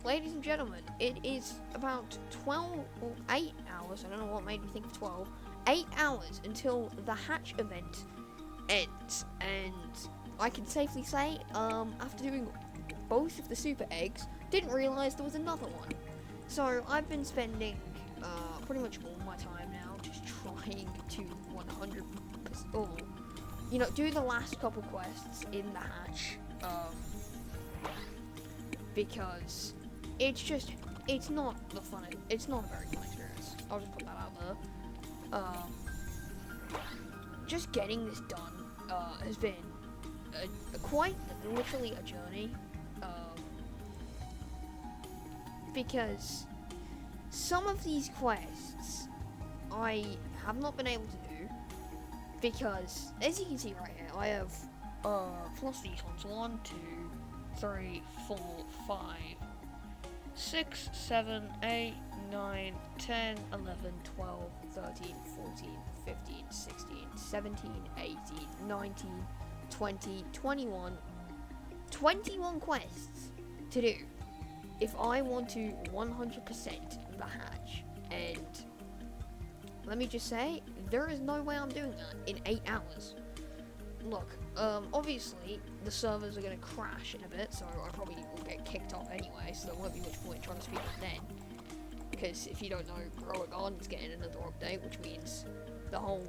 ladies and gentlemen, it is about 12 or 8 hours. I don't know what made me think of 12. 8 hours until the hatch event ends, and I can safely say, after doing both of the super eggs, didn't realize there was another one. So I've been spending pretty much all my time now just trying to 100%, or do the last couple quests in the hatch, because it's not the fun. It's not a very fun experience. I'll just put that out there. Just getting this done has been quite literally a journey, because some of these quests I have not been able to do because, as you can see right here, I have plus these ones: 1, 2, 3, 4, 5, 6, 7, 8, 9, 10, 11, 12, 13, 14, 15, 16, 17, 18, 19, 20, 21 quests to do if I want to 100% the hatch. And let me just say, there is no way I'm doing that in 8 hours. Look, obviously the servers are going to crash in a bit, so I probably will get kicked off anyway, so there won't be much point trying to speed up then. Because if you don't know, Robogarden's getting another update, which means the whole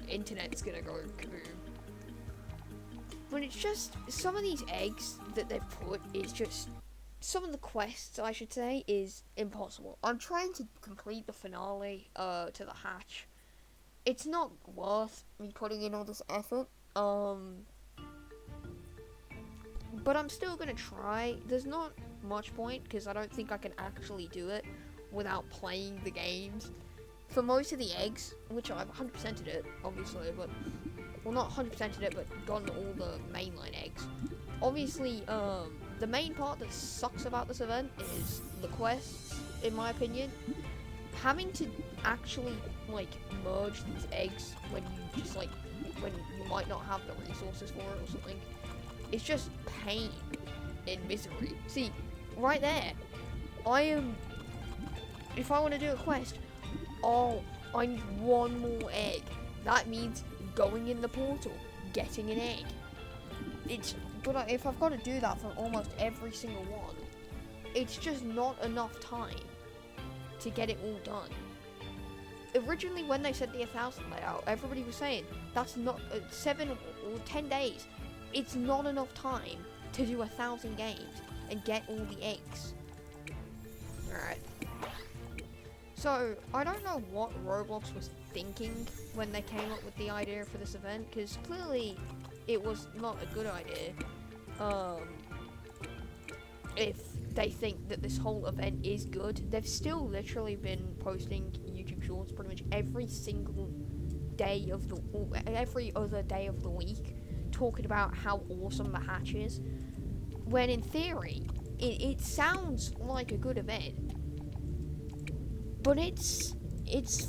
internet's going to go kaboom. But it's just, some of these eggs that they've put is just, some of the quests, I should say, is impossible. I'm trying to complete the finale to the hatch. It's not worth me putting in all this effort, but I'm still gonna try. There's not much point, because I don't think I can actually do it without playing the games. For most of the eggs, which I've 100%ed it, obviously, but, well, not 100%ed it, but gotten all the mainline eggs. Obviously, the main part that sucks about this event is the quests, in my opinion. Having to actually, merge these eggs when you might not have the resources for it or something, it's just pain and misery. See, right there, if I want to do a quest, I need one more egg. That means going in the portal, getting an egg. But if I've got to do that for almost every single one, it's just not enough time to get it all done. Originally, when they said the 1,000 layout, everybody was saying that's not 7 or 10 days. It's not enough time to do 1,000 games and get all the eggs. Alright. So, I don't know what Roblox was thinking when they came up with the idea for this event, because clearly it was not a good idea. If they think that this whole event is good, they've still literally been posting YouTube shorts pretty much every single day of every other day of the week, talking about how awesome the hatch is, when in theory it sounds like a good event, but it's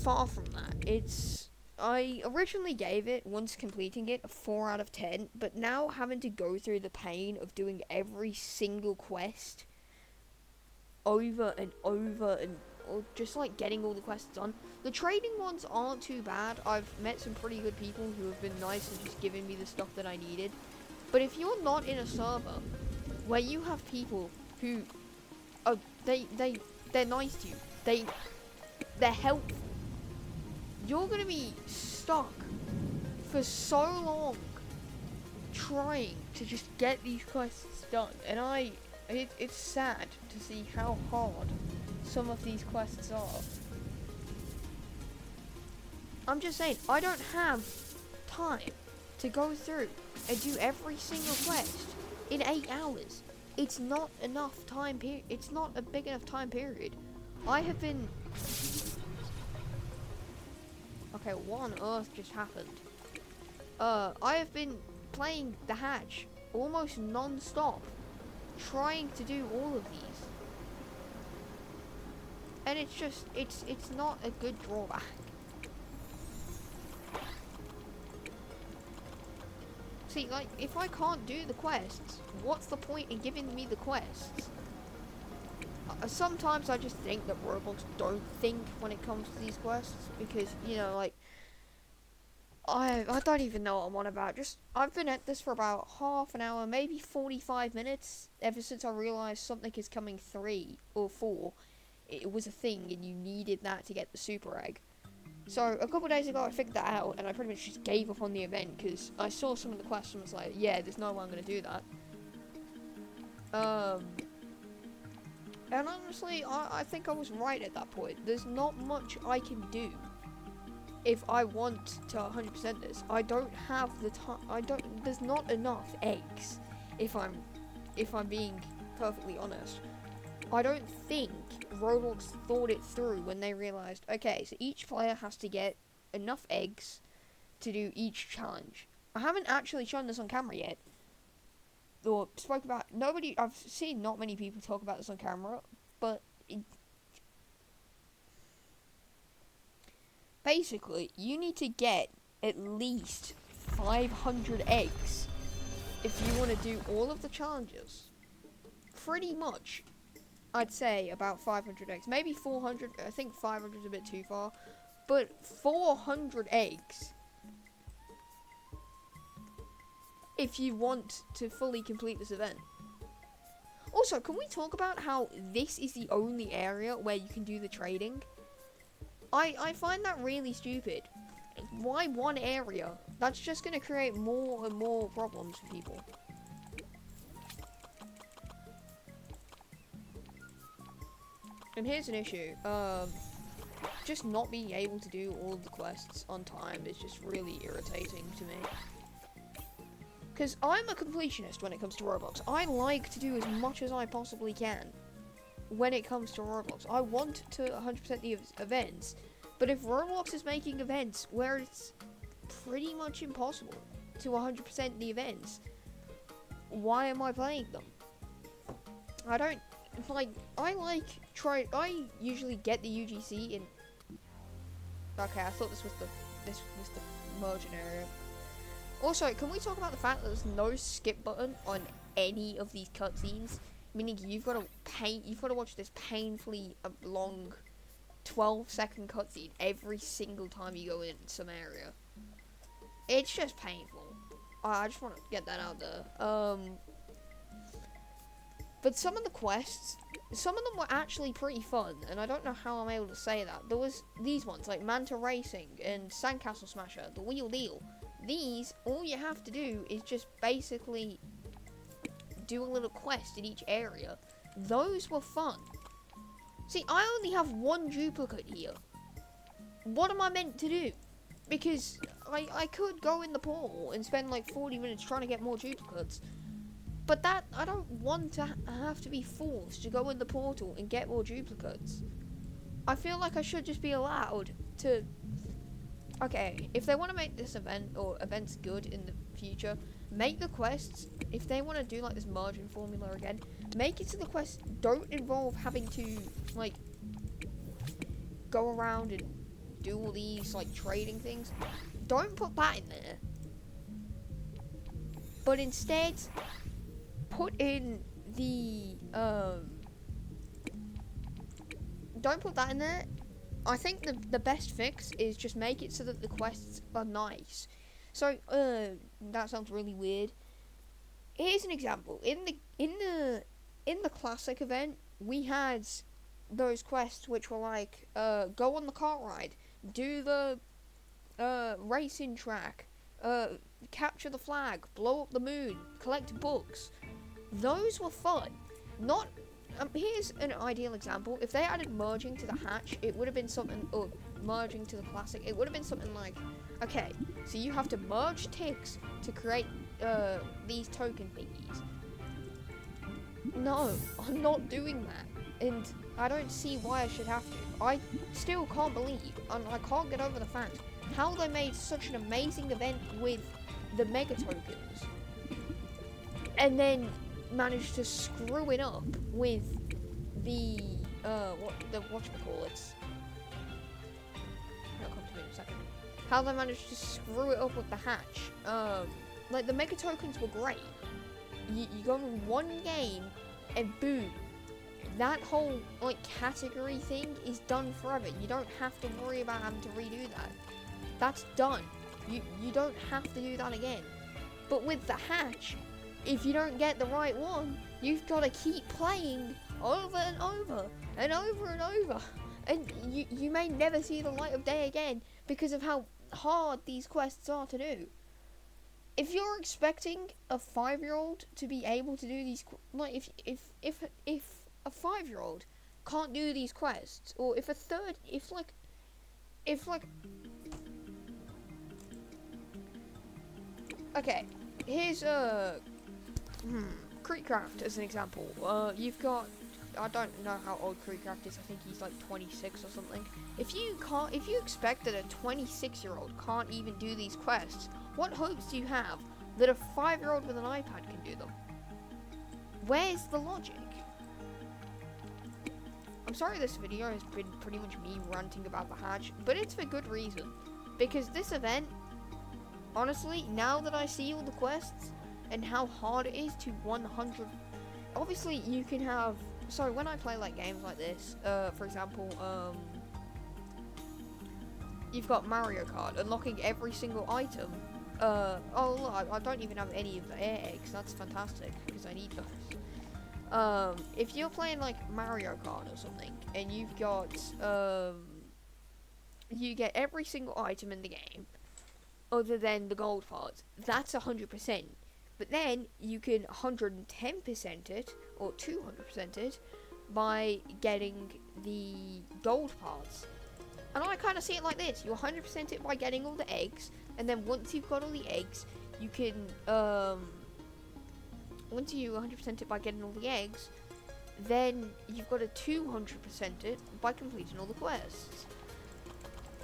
far from that. I originally gave it, once completing it, a 4 out of 10, but now having to go through the pain of doing every single quest over and over, and or just getting all the quests done. The trading ones aren't too bad. I've met some pretty good people who have been nice and just given me the stuff that I needed. But if you're not in a server where you have people who they're nice to you, they're helpful, you're gonna be stuck for so long trying to just get these quests done, and it's sad to see how hard some of these quests are. I'm just saying, I don't have time to go through and do every single quest in 8 hours. It's not enough time period. It's not a big enough time period. I have been... Okay, what on earth just happened? I have been playing the hatch almost non-stop, trying to do all of these. And it's just, it's not a good drawback. See, if I can't do the quests, what's the point in giving me the quests? sometimes I just think that Roblox don't think when it comes to these quests, because, you know, like, I don't even know what I'm on about. Just, I've been at this for about half an hour, maybe 45 minutes, ever since I realised something is coming 3 or 4. It was a thing, and you needed that to get the super egg. So, a couple days ago, I figured that out, and I pretty much just gave up on the event, because I saw some of the quests and was like, yeah, there's no way I'm going to do that. And honestly, I think I was right at that point. There's not much I can do if I want to 100% this. I don't have the time. There's not enough eggs, if I'm being perfectly honest. I don't think Roblox thought it through when they realized, okay, so each player has to get enough eggs to do each challenge. I haven't actually shown this on camera yet, or spoke about. I've seen not many people talk about this on camera, but basically, you need to get at least 500 eggs if you want to do all of the challenges. Pretty much, I'd say about 500 eggs. Maybe 400. I think 500 is a bit too far. But 400 eggs if you want to fully complete this event. Also, can we talk about how this is the only area where you can do the trading? I find that really stupid. Why one area? That's just going to create more and more problems for people. And here's an issue. Just not being able to do all of the quests on time is just really irritating to me. Because I'm a completionist when it comes to Roblox. I like to do as much as I possibly can when it comes to Roblox. I want to 100% the events, but if Roblox is making events where it's pretty much impossible to 100% the events, why am I playing them? I usually get the UGC in. Okay, I thought this was the merging area. Also, can we talk about the fact that there's no skip button on any of these cutscenes? Meaning you've got to watch this painfully long 12-second cutscene every single time you go in some area. It's just painful. I just want to get that out there. But some of the quests, some of them were actually pretty fun, and I don't know how I'm able to say that. There was these ones, like Manta Racing and Sandcastle Smasher, the Wheel Deal. These, all you have to do is just basically do a little quest in each area. Those were fun. See, I only have one duplicate here. What am I meant to do? Because I could go in the portal and spend like 40 minutes trying to get more duplicates. But that, I don't want to have to be forced to go in the portal and get more duplicates. I feel like I should just be allowed to... Okay, if they want to make this event, or events good in the future, make the quests, if they want to do like this margin formula again, make it so the quests don't involve having to, like, go around and do all these, like, trading things. Don't put that in there. But instead... put in the, don't put that in there. I think the best fix is just make it so that the quests are nice. So, that sounds really weird. Here's an example. In the classic event, we had those quests which were like, go on the cart ride, do the, racing track, capture the flag, blow up the moon, collect books. Those were fun. Not, here's an ideal example. If they added merging to the hatch, it would have been something, or merging to the classic, it would have been something like, okay, so you have to merge ticks to create, these token thingies. No, I'm not doing that. And I don't see why I should have to. I still can't believe, and I can't get over the fact, how they made such an amazing event with the mega tokens, and then managed to screw it up with the whatchamacallits. That'll come to me in a second. How they managed to screw it up with the hatch. Like the mega tokens were great. You go in one game and boom, that whole like category thing is done forever. You don't have to worry about having to redo that. That's done. You don't have to do that again. But with the hatch, if you don't get the right one, you've got to keep playing over and over and over and over. And you may never see the light of day again because of how hard these quests are to do. If you're expecting a 5-year-old to be able to do these, like if a 5-year-old can't do these quests, or if okay, here's Creekcraft as an example. You've got, I don't know how old Creekcraft is. I think he's like 26 or something. If you expect that a 26-year-old can't even do these quests, what hopes do you have that a 5-year-old with an iPad can do them? Where's the logic? I'm sorry this video has been pretty much me ranting about the hatch, but it's for good reason. Because this event, honestly, now that I see all the quests and how hard it is to 100... Obviously, you can have... So, when I play like games like this, for example, you've got Mario Kart, unlocking every single item. Oh, look, I don't even have any of the air eggs. That's fantastic, because I need those. If you're playing like Mario Kart or something, and you've got, you get every single item in the game, other than the gold parts, that's 100%. But then, you can 110% it, or 200% it, by getting the gold parts. And I kind of see it like this. You 100% it by getting all the eggs, and then once you've got all the eggs, you can, once you 100% it by getting all the eggs, then you've got to 200% it by completing all the quests.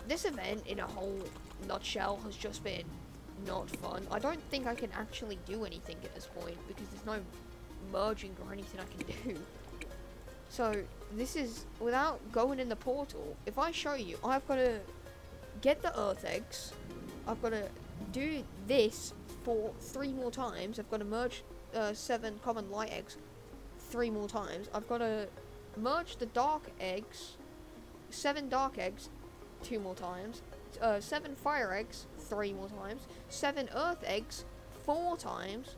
This event, in a whole nutshell, has just been not fun. I don't think I can actually do anything at this point, because there's no merging or anything I can do. So, this is, without going in the portal, if I show you, I've got to get the earth eggs, I've got to do this for 3 more times, I've got to merge 7 common light eggs 3 more times, I've got to merge the dark eggs, 7 dark eggs 2 more times, 7 fire eggs 3 more times, 7 earth eggs 4 times,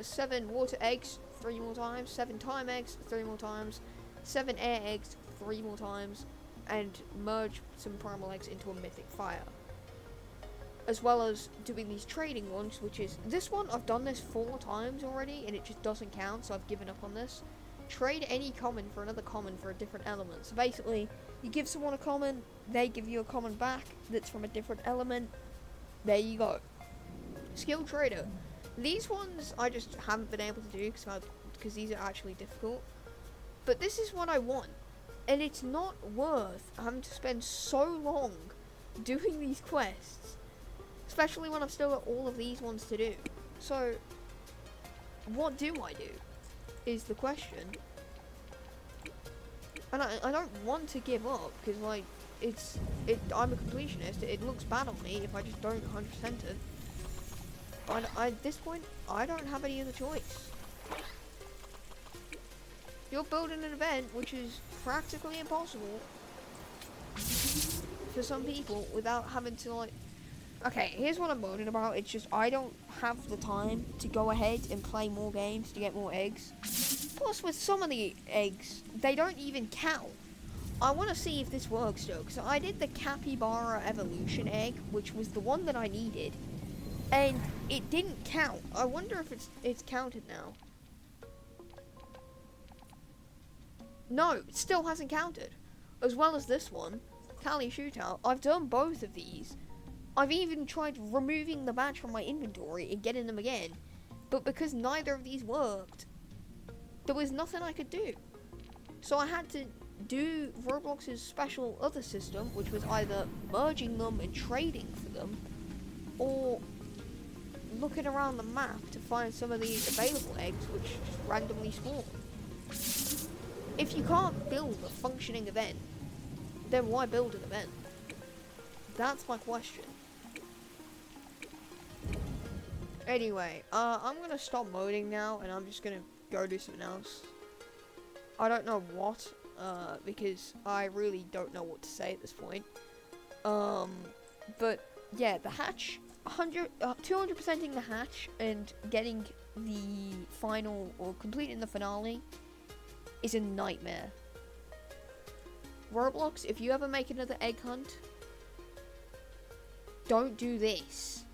7 water eggs 3 more times, 7 time eggs 3 more times, 7 air eggs 3 more times, and merge some primal eggs into a mythic fire. As well as doing these trading ones, which is, this one, I've done this 4 times already, and it just doesn't count, so I've given up on this. Trade any common for another common for a different element. So basically, you give someone a common, they give you a common back that's from a different element. There you go. Skill trader. These ones I just haven't been able to do because these are actually difficult. But this is what I want. And it's not worth having to spend so long doing these quests. Especially when I've still got all of these ones to do. So, what do I do? Is the question. And I don't want to give up, because like, I'm a completionist. It looks bad on me if I just don't 100% it. But at this point, I don't have any other choice. You're building an event which is practically impossible for some people without having to like... Okay, here's what I'm moaning about. It's just I don't have the time to go ahead and play more games to get more eggs. Plus, with some of the eggs, they don't even count. I want to see if this works though, because I did the Capybara Evolution egg, which was the one that I needed, and it didn't count. I wonder if it's counted now. No, it still hasn't counted. As well as this one, Cali Shootout. I've done both of these. I've even tried removing the badge from my inventory and getting them again, but because neither of these worked, there was nothing I could do. So I had to do Roblox's special other system, which was either merging them and trading for them, or looking around the map to find some of these available eggs which just randomly spawn. If you can't build a functioning event, then why build an event? That's my question. Anyway, I'm gonna stop moding now, and I'm just gonna go do something else. I don't know what, because I really don't know what to say at this point. But yeah, the hatch, 200%ing the hatch and getting the final, or completing the finale, is a nightmare. Roblox, if you ever make another egg hunt, don't do this.